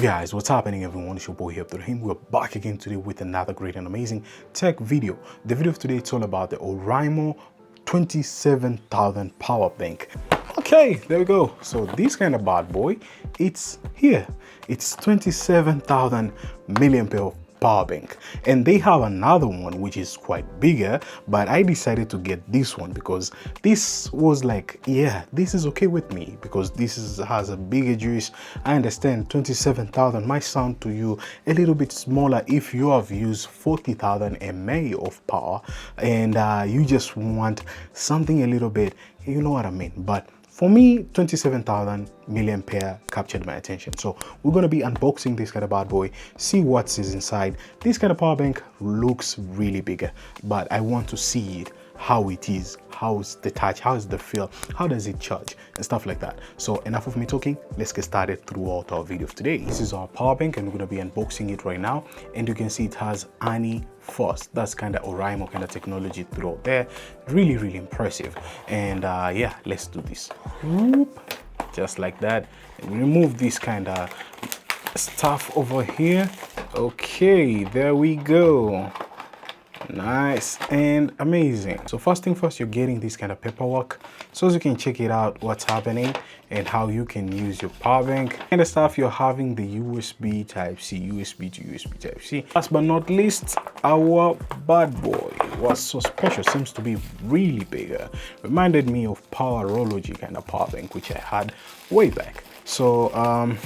Guys, what's happening everyone? It's your boy here, Oraimo. We're back again today with another great and amazing tech video. The video of today is all about the Oraimo 27,000 power bank. Okay, there we go. So this kind of bad boy, it's here. It's 27,000 milliampere power bank, and they have another one which is quite bigger, but I decided to get this one because this was like, yeah, this is okay with me because has a bigger juice. I understand 27,000 might sound to you a little bit smaller if you have used 40,000 mAh of power and you just want something a little bit, you know what I mean. But for me, 27,000 milliampere captured my attention. So we're going to be unboxing this kind of bad boy, see what is inside. This kind of power bank looks really bigger, but I want to see it, how it is, how's the touch, how's the feel, how does it charge and stuff like that. So enough of me talking, let's get started throughout our video of today. This is our power bank and we're going to be unboxing it right now, and you can see it has Ani first. That's kind of Oraimo kind of technology throughout there. Really impressive. And yeah, let's do this. Whoop. Just like that. And remove this kind of stuff over here. Okay, there we go. Nice and amazing. So first thing first, you're getting this kind of paperwork so as you can check it out what's happening and how you can use your power bank and the stuff. You're having the USB Type-C, USB to USB Type-C. Last but not least, our bad boy. What's so special, seems to be really bigger. Reminded me of Powerology kind of power bank which I had way back. So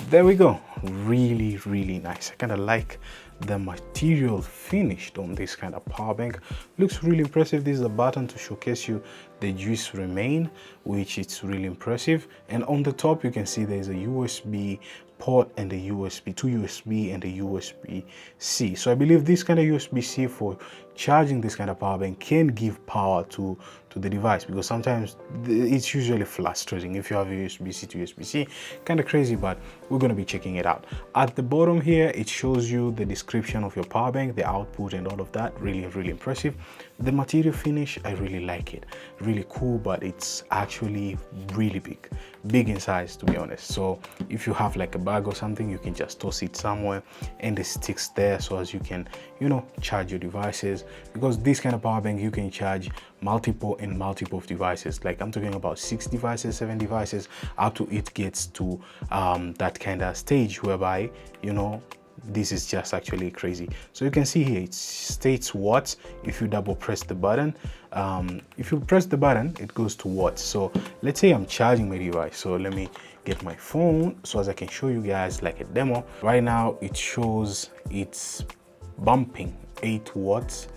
there we go. Really nice. I kind of like the material finished on this kind of power bank. Looks really impressive. This is a button to showcase you the juice remain, which is really impressive. And on the top you can see there's a USB port and a USB, two USB and a USB-C. So I believe this kind of USB-C for charging this kind of power bank can give power to the device, because sometimes it's usually frustrating if you have a USB-C to USB-C, kind of crazy, but we're going to be checking it out. At the bottom here it shows you the description of your power bank, the output and all of that. Really impressive. The material finish, I really like it. Really cool, but it's actually really big in size, to be honest. So if you have like a bag or something, you can just toss it somewhere and it sticks there, so as you can, you know, charge your devices. Because this kind of power bank you can charge multiple of devices. Like I'm talking about 6 devices, 7 devices, up to it gets to that kind of stage whereby, you know, this is just actually crazy. So you can see here it states watts. If you double press the button, if you press the button, it goes to watts. So let's say I'm charging my device, so let me get my phone so as I can show you guys like a demo. Right now it shows it's bumping 8 watts,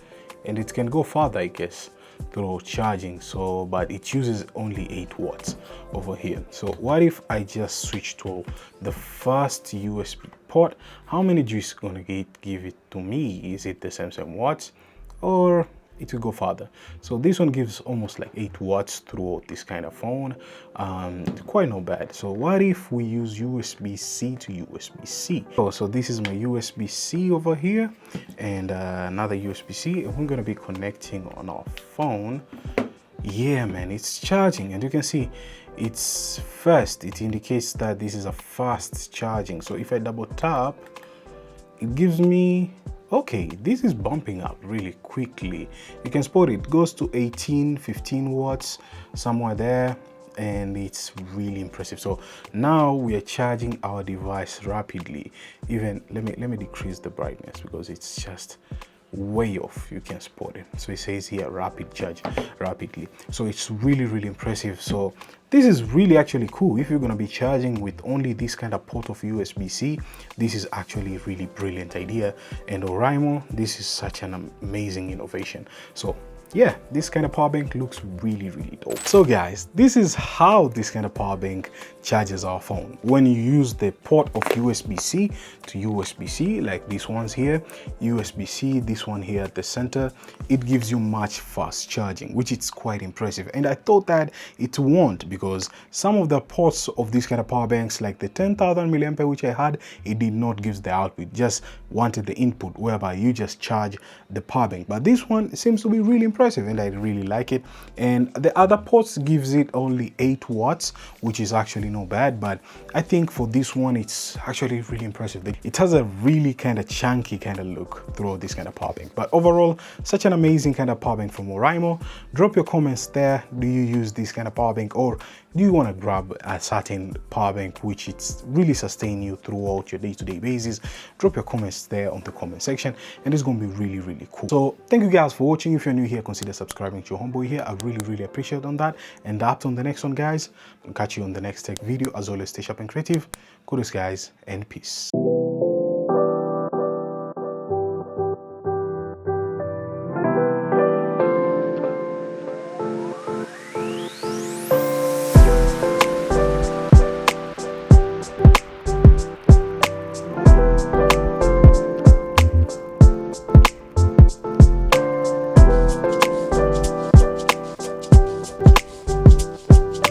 and it can go further, I guess, through charging. So but it uses only 8 watts over here. So what if I just switch to the first USB port? How many juice gonna give it to me? Is it the same watts, or it will go further? So this one gives almost like 8 watts throughout this kind of phone. Quite not bad. So what if we use USB-C to USB-C? So this is my USB-C over here, and another USB-C, and we're going to be connecting on our phone. Yeah man, it's charging, and you can see it's fast. It indicates that this is a fast charging. So if I double tap, it gives me, okay, this is bumping up really quickly. You can spot it goes to 15 watts somewhere there, and it's really impressive. So now we are charging our device rapidly. Even let me decrease the brightness because it's just way off. You can spot it. So it says here rapid charge, rapidly. So it's really impressive. So this is really actually cool. If you're going to be charging with only this kind of port of USB-C, this is actually a really brilliant idea. And Oraimo, this is such an amazing innovation. So yeah, this kind of power bank looks really dope. So guys, this is how this kind of power bank charges our phone. When you use the port of USB-C to USB-C, like these ones here, USB-C, this one here at the center, it gives you much fast charging, which is quite impressive. And I thought that it won't, because some of the ports of this kind of power banks, like the 10,000 milliampere which I had, it did not give the output, just wanted the input whereby you just charge the power bank. But this one seems to be really impressive. impressive and I really like it. And the other ports gives it only 8 watts, which is actually not bad, but I think for this one it's actually really impressive. It has a really kind of chunky kind of look throughout this kind of power bank. But overall, such an amazing kind of power bank from Oraimo. Drop your comments there. Do you use this kind of power bank, or do you want to grab a certain power bank which it's really sustain you throughout your day-to-day basis? Drop your comments there on the comment section, and it's going to be really cool. So thank you guys for watching. If you're new here, consider subscribing to your homeboy here. I really appreciate on that. And up on the next one, guys. I'll catch you on the next tech video. As always, stay sharp and creative. Kudos guys, and peace.